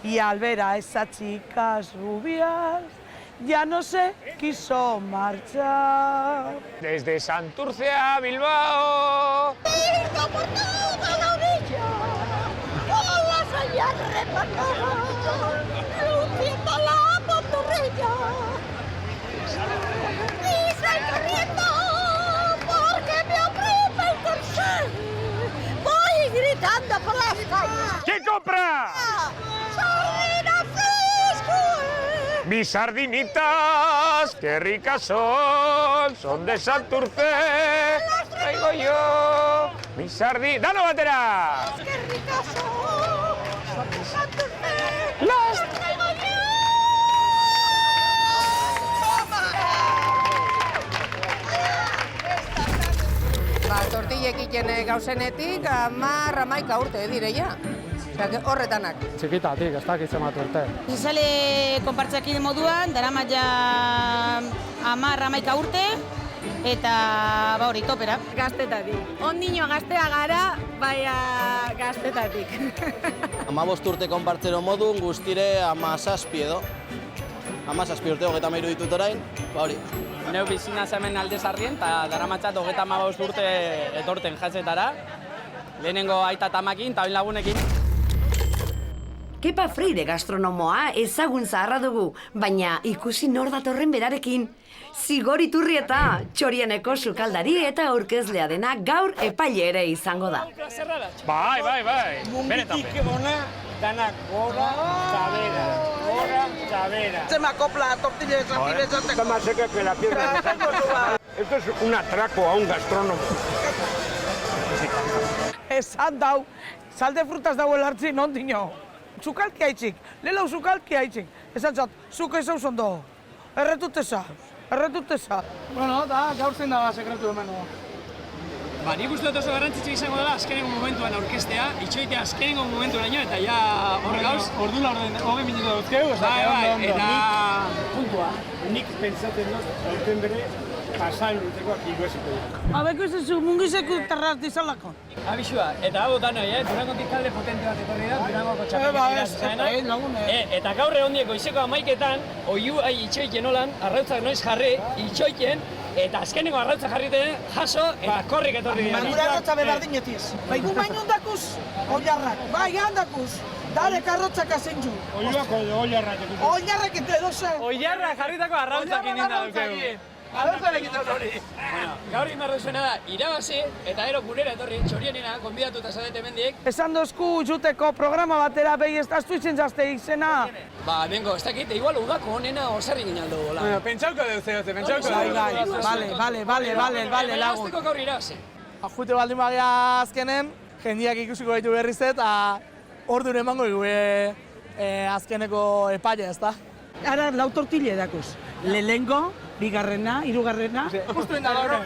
Y al ver a esas chicas rubias, ya no se quiso marchar. Desde Santurce a Bilbao. Por toda la orilla, con las ollas repasadas, luciendo la pantorrilla. Y sal corriendo porque me aprieta el corsé. Voy gritando por las calles. ¿Qué compra? ¡Sardina fresco! Mis sardinitas, qué ricas son de Santurce. Las traigo yo. Mis sardinitas. ¡Dalo, batera! ¡Qué ricas son de Santurce! ¡Las traigo yo! Tortillek ikene gauzenetik, 11 urte dire ja. Osea, horretanak. Txikitatik, ez dakit zenbat urte. Zizale konpartzakide moduan, daramat ja 10-11 urte, eta hori topera. Gaztetatik. Ondino gaztea gara, baina gaztetatik. 15 urte konpartzero modun, guztire 17 edo. 17 urte, 33 ditut orain, hori. Neu bizina hemen Aldezarrien, eta daramatzat 35 urte etorten jatzetara. Lehenengo aita tamakin, eta oin lagunekin. Kepa Freire gastronomoa ezagun zaharra dugu, baina ikusi nor datorren berarekin. Zigor Iturrieta, Txorieneko sukaldari eta aurkezlea dena gaur epaile ere izango da. Bai. Mungitik ona, danak gora, zabera. Gora, zabera. Zema kopla, tortilla de sartines. Está más seca que la piedra. Esto es un atraco a un gastrónomo. Esan dau, salde frutas dagoela hartzi, non dino. Zukalki haitzik, lelau zukalki haitzik. Esan zat, zuka izan zondo. Erretuteza. Bueno, da, gaur zein da sekretu hemen. Ba, nik uste dut oso garrantzitsu izango dela azkenengo momentuan aurkeztea, itxoitea azkenengo momentuaino eta ja horre gauz. Ordu laurden, 20 minutu dauzkeu, Bai, eta... Puntua, nik pentsatzen dut, aurten bere, pasan urtekoak iguesiko dut. Abeko izazu, mungizeko tarrarti izalako. Abixua, eta hau danoi, Durangotik talde potente bat etorri da, Durangoko txapelketak eta gaur egondieko izeko 11etan, oiu itxoiken holan, arrautzak noiz jarri, itxoiken, eta azkeneko arrautza jarriten jaso eta korrik etorri dira. Mandura arrautza bebardinetiz. Gu baino handakuz, oiarrak. Bai, handakuz. Dare karrotzak azentzu. Oiuako oiarrak. Oiarrak eta edoze. Oiarrak jarritako arrautzak inda dukegu. Gaur inbarru zuena da, irabazi eta ero gurera etorri, Txorienena, konbidatuta zaudete mendiek. Esan dozku juteko programa batera behi ez daztu izen jazte izena. Ba, bengo, ez dakit, igual udako honena osarri ginaldo gola. Bueno, pentsauko deu zehote, pentsauko deu. Bale, lagun. Azteko gaur irabazi. Jute baldin bagia azkenen, jendiak ikusiko gaitu berriz eta ordun emango gure azkeneko epaia, ezta? Ara, lau tortille dakuz. Lehengo, bigarrena, hirugarrena. Justu enda gaur.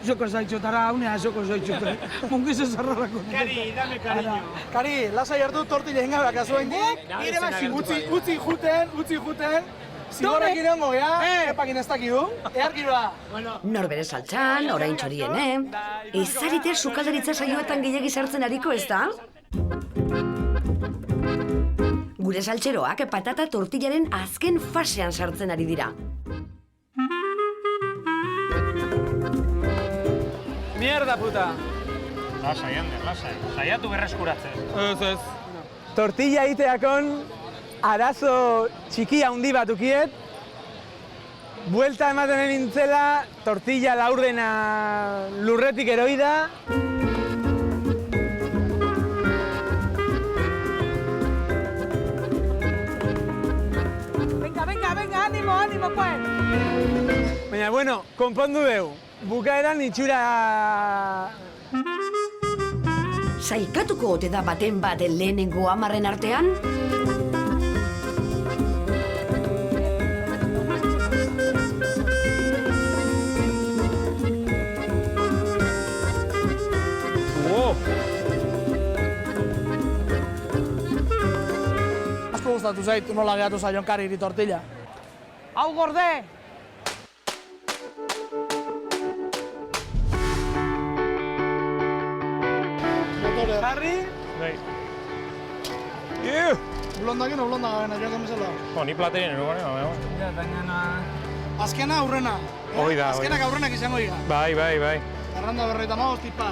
Joko zaitxotara, haunea joko zaitxotara. Mungizu zarrarako. Kari, dame cariño. Kari, lasai hartu tortilla engabak azuen dik. Utzi juten. Zigorrekin egongo, epakin ez dakidu. Earkiroa. Norbere saltxan, orain Txoriene. Ezarite sukaldaritza saioetan gehiagi sartzen ariko ez da? Gure saltxeroak patata tortillaren azken fasean sartzen ari dira. Mierda puta. Lasai, Ander, lasai. Saiatu berreskuratzen. Ez. Tortilla egiteakon arazo txikia handi bat ukiet. Buelta ematen nintzela, tortilla laurdena lurretik eroi da. Venga, ánimo, pues. Baina, bueno, konpondu deu. Bukaeran itxura... Saikatuko ote da baten bat lehenengo 10 artean? Asko gustatu zait, nola gehatu zaion kariri tortilla. Hau gorde! Jarri? Bai. Blondakin o blonda gabena, joan bezala. Ni platerien erugarri, Ja, baina... Azkena aurrena. Hoi da. Azkenak aurrenak izango dira. Bai. Erranda 55 tipa.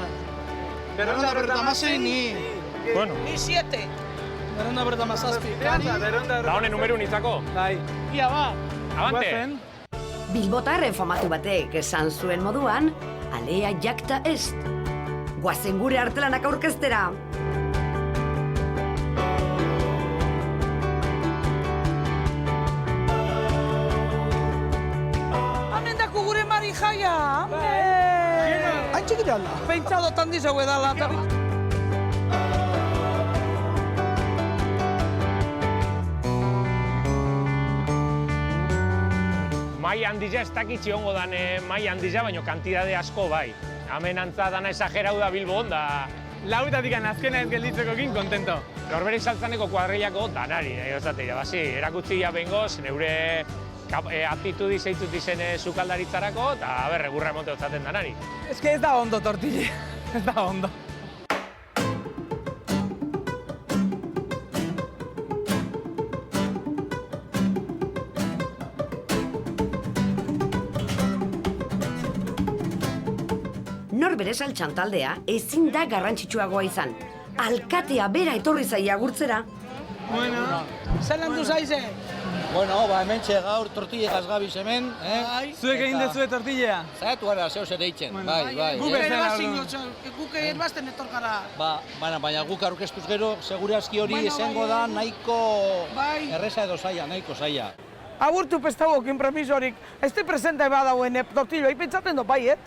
Erranda 56 ni. Bueno. Ni 7. Erranda 57. Da honen numeru nintzako? Bai. Ia ba. Abante! Bilbotar famatu batek esan zuen moduan, alea jakta est. Guazen gure artelanak aurkeztera. Hemen daku gure mari jaia, Hain txikita alda. Pentsado tan dizau edala. Mai handia ez dakitzi hongo dan mai handia, baina kantidade asko bai. Hemen antza dana esagerau da Bilbon, da lautatik azkena ez gelditzekokin kontento. Norbere saltzaneko kuadrillako danari, nahi esate irabazi. Erakutsi ja behingoz, neure aptitudi zeitut izen sukaldaritzarako, eta egurra emote otzaten danari. Ez que ez da ondo tortilla, ez da ondo. Norbere saltxan taldea ezin da garrantzitsuagoa izan. Alkatea bera etorri zaia agurtzera. Bueno, zelan du zaize? Bueno, hementxe gaur tortillegaz gabiz hemen, Zuek egin dezue tortillea? Zaiatu gara zeu zer eitzen, bai. Guk erbazten etorkara. Baina guk aurkeztuz gero, segurazki hori esango da nahiko erreza edo zaila, nahiko zaila. Agurtu pestago kompromisorik, ez te presenta eba dauen tortillo, pentsaten do baiet.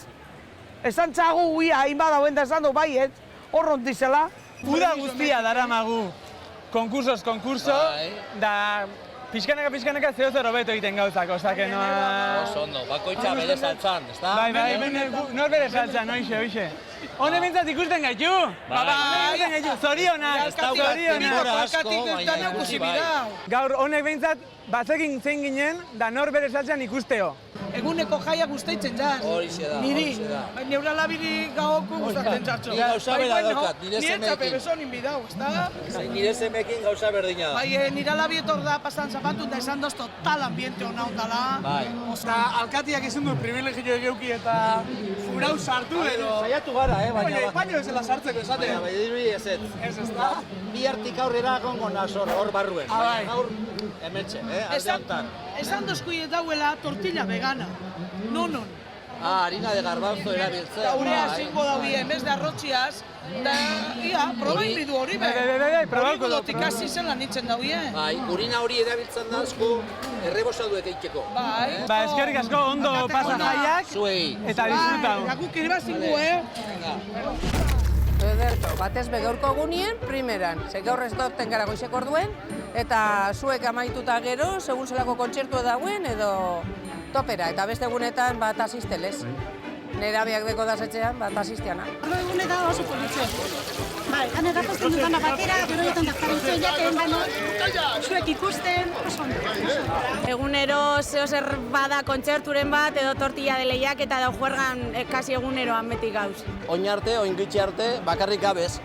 Esan txagu guia, hain badauen da esan do baiet, horron dizela. Uda guztia daramagu, konkurso, da pixkanaka zeo zer hobeto egiten gauzak, osake noa... Oso ondo, bakoitza bere saltzan, ezta? Bai, nor bere saltzan, oixe. Hone bintzat ikusten gaitu! Zorionak! Gaur honek bintzat batzekin zein ginen, da nor bere saltzan ikusteo. Eguneko jaia guztaitzen jaz. Horixe da. Neura labiri gauko gustatzen txatxo. Ni gauza bera daukat, nire semeekin. Ni etxape besonin bidau, ezta? Nire semeekin gauza berdina da. Bai, nira labietor da pasan zapatun da esan doz total ambiente hona ondala. Bai. Eta alkatiak izan du privilegio egeuki eta furau sartu edo... Saiatu gara, baina... Baina ezela sartzeko esatea. Baina dirudi ez ez. Ez, ezta? Bi hartik aurrera gongo nazor, hor barruen. Baina gaur hementxe, aldeantan. Esan dozkuiet dauela tortilla vegana. Non. Harina de garbanzo erabiltzea. Gaurea zingo daubie, emez de arrotxiaz, da, proba inbidu hori be. Hori gudotik hasi zelan nintzen daubie. Bai, urina hori erabiltzen da asko errebosaduek eiteko. Bai. Ba, eskerrik asko ondo pasa jaiak. Zuei. Eta disfrutau. Guk ere bazingu, Ederto, batez begaurko egunien, primeran. Ze gaur ez duten gara goizek orduen, eta zuek amaituta gero, segun zelako kontzertua dauen, edo topera. Eta beste egunetan bat asistelez. Nerabiak deko dazetxean, bat asistiana. Arlo egunetan oso politxe. Bai, gane datozten dutana batera, gero ditan dakaritzen jaten, zuek ikusten, oso ondo. Egunero zeo zer bada kontzerturen bat edo tortilla de lehiak eta da juergan kasi eguneroan beti gauz. Oin arte, oin gitxi arte, bakarrik gabez.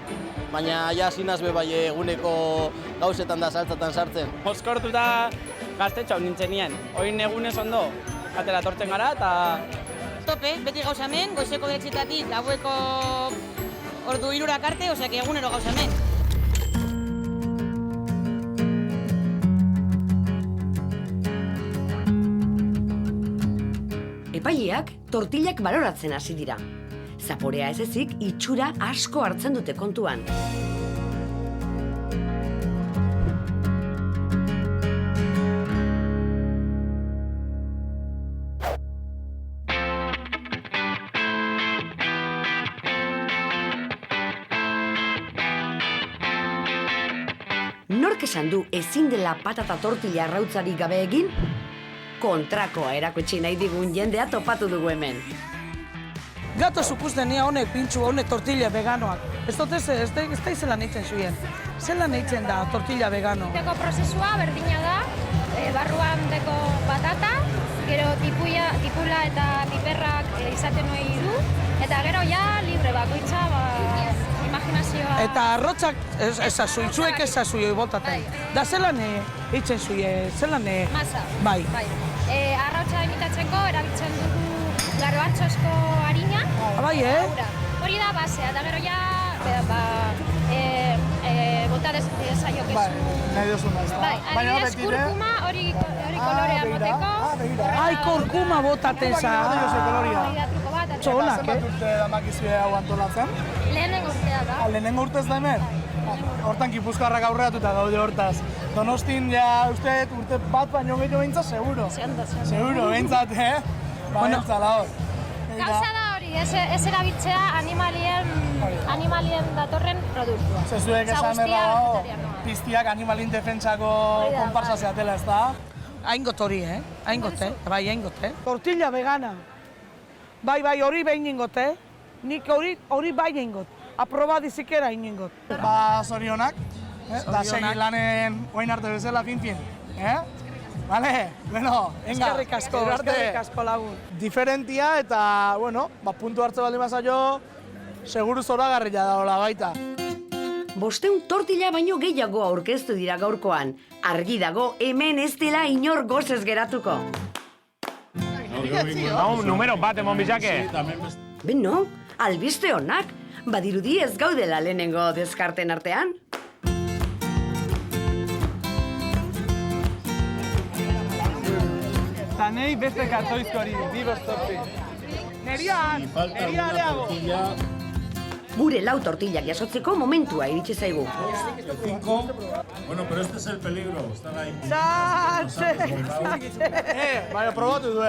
Baina ja zinazbe bai eguneko gauzetan da saltzatan sartzen. Mozkortuta gaztetxo nintzen nien. Oin egunez ondo, atera tortzen gara eta... Tope, beti gauza hemen, goizeko 9:00 gaueko ordu 3 arte, osea egunero gauza hemen. Epaileak tortillak baloratzen hasi dira. Zaporea ez ezik, itxura asko hartzen dute kontuan. Nork esan du ezin dela patata tortilla arrautzarik gabe egin? Kontrakoa erakutsi nahi digun jendea topatu dugu hemen. Gato zukusten nia honek pintxua, honek tortilla veganoak. Ez da izela nahitzen zuen. Zelan nahitzen da tortilla vegano? Deko prozesua berdina da, barruan deko patata, gero tipula eta piperrak izaten hori du, eta gero ja libre bakoitza, imaginazioa... Eta arrotzak ezazui, zuek ezazui botaten. Da zelan eitzen zuen, zelan... Masa. Bai. Arrautza imitatzeko erabiltzen dugu garbantzozko harina. Bai, Hori da basea, eta gero ja bota dezaio kezu. Nahi duzuna, ez da? Bai, adibidez kurkuma hori kolorea moteko. Ai, kurkuma botaten za. Hori da truko bat. Txonak, Zenbat urte damakizue hau antolatzen? Lehenengo urtea da. Lehenengo urtez da hemen? Hortan Gipuzkoarrak aurreratuta daude hortaz. Donostin ja uste urte bat baino gehiago behintzat, seguro. Seguro, behintzat, Baentzala hor. Gauza da hori, ez erabiltzea animalien datorren produktua. Zezuek esan berra dago, piztiak animalin defentsako konparsa zeatela, ez da? Aingot hori, aingot, bai, aingot, Tortilla vegana. Bai, hori behin ingot, Nik hori bai ingot. aproba dizikera inengot. Ba, zorionak. Da segi lanen oain arte bezala, fin. Vale? Bueno, venga. Eskerrik asko lagun. Diferentia eta, bueno, puntu hartze baldin bazaio, seguru zoragarria da hola baita. 500 tortilla baino gehiago aurkeztu dira gaurkoan. Argi dago hemen ez dela inor gozez geratuko. Numero bat emon bizake. Beno, albiste honak, badirudi ez gaudela lehenengo deskarten artean. Zanei beste kartoizko hori, bi bostorti. Nerian areago. Gure 4 tortillak jasotzeko momentua iritsi zaigu. 5. Bueno, pero este es el peligro. Están ahí. Baina, probatu du,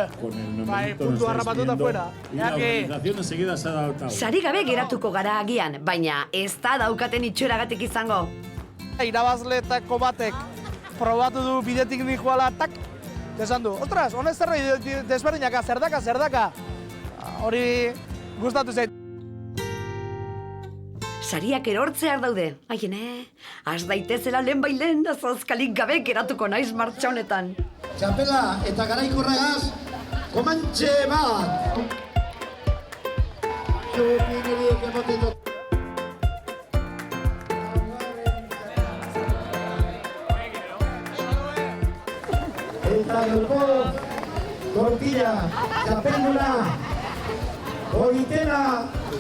Bai, puntu harrapatuta fuera. Y la organización enseguida se ha adaptado. Sari gabe geratuko gara agian, baina ez da daukaten itxuragatik izango. Irabazletako batek probatu du bidetik nijoala, tak, esan du, ostras, honez zerbait desberdinaka, zerdaka. Hori gustatu zait. Sariak erortzear daude. Aiene, has daitezela lehen bailen, azazkalik gabe geratuko naiz martxa honetan. Txapela eta garaikorragaz, komantxe bat! Txupineriek emoten dut. Eta duko, tortilla, txapelduna, oitena,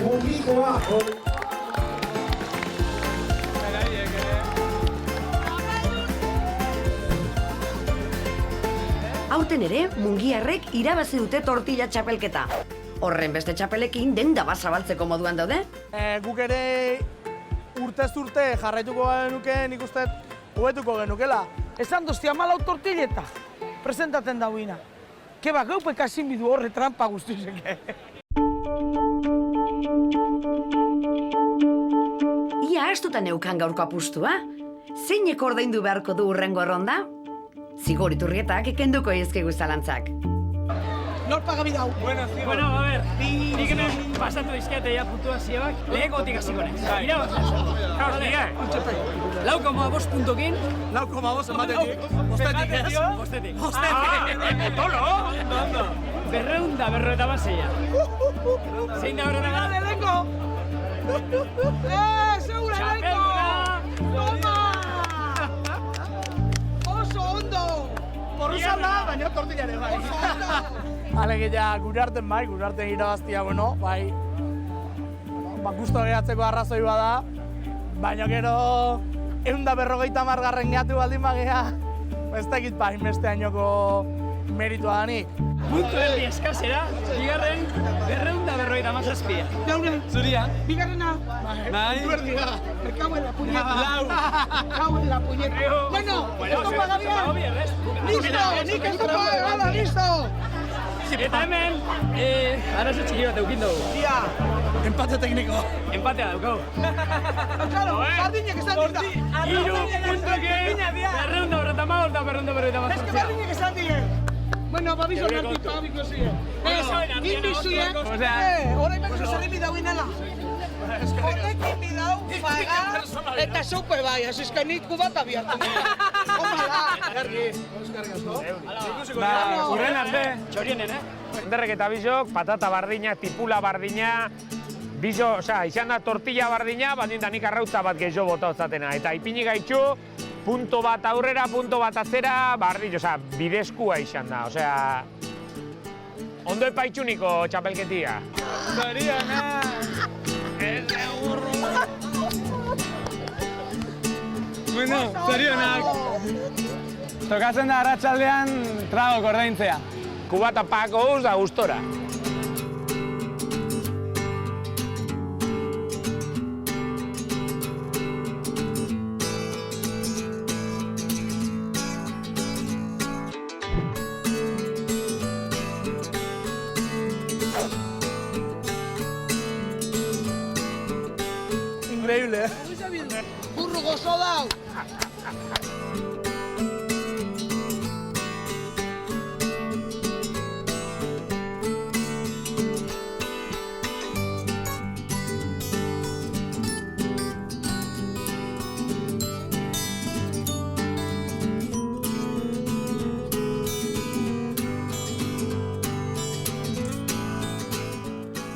mugikoa. Aurten ere, mungiarrek irabazi dute tortilla txapelketa. Horren beste txapelekin denda bat zabaltzeko moduan daude? Guk ere urtez urte jarraituko genuke, nik uste hobetuko genukela. Esan dozti 14 tortilleta, presentaten dauina. Keba, gaupek hasin bidu horre trampa guztizeke. Ia astuta neukan gaurko apustua. Zeinek ordaindu beharko du hurrengo erronda? Zigoriturrietak kenduko izkigu zalantzak. Nor pagabi dau? Bueno, a ver, nik hemen pasatu izkiate ja puntuazioak, lehekotik hasiko naiz. Irabazaz. Kaos, 4,5 puntokin. 4,5 ematetik. Bostetik ez? Bostetik. Otolo! 256. Zein da horretan gara? Elenko! Segura, Elenko! Toma! Oso ondo! Porruza da, baina tortillare bai. Alegia, gure arten bai, gure arten irabaztia, bueno, bai. Gusto geratzeko arrazoi bada, baina gero 150 gehiatu baldin bagea, ez dakit bai, beste hainoko meritua danik. Puntu erdi eskasera, bigarren 257. Jaune, Zuria. bigarrena. Bai. Me cago en la puñeta. Cago en la puñeta. Bueno, esto paga bien. Listo, nik esto paga, hala, listo. Eta hemen, arazo txiki bat eukin dugu. Ia. Empate tekniko. Empatea daukau. Claro, bardinek esan dira. 3 puntukin, 255 eta 258. Es que bardinek esan dira. Bueno, babizo narti pagabiko zire. Gimbi zire, horrein bako zuzaren bidau inela. Horrekin bidau, paga, eta super bai, asizka nik kubat abiatu. Omala. Ergi. Urren arte. Txorienen, Derrek eta bizok, patata bardina, tipula bardina, bizo, izan da tortilla bardina, baldin da nik arrautza bat gehiago bota otzatena. Eta ipini gaitxu, punto bat aurrera, punto bat atzera, bardin, bidezkua izan da, ondo epaitxuniko txapelketia. Zorionak! Bueno, zorionak! Tokatzen da arratsaldean trago ordaintzea. Kubata pako uz da gustora. Increíble, Burro gozo dau!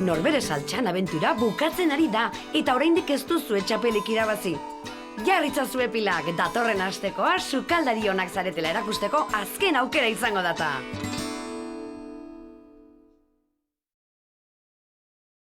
Norbere saltxan abentura bukatzen ari da eta oraindik ez duzu txapelik irabazi. Jarritzazue pilak datorren astekoa sukaldari onak zaretela erakusteko azken aukera izango data.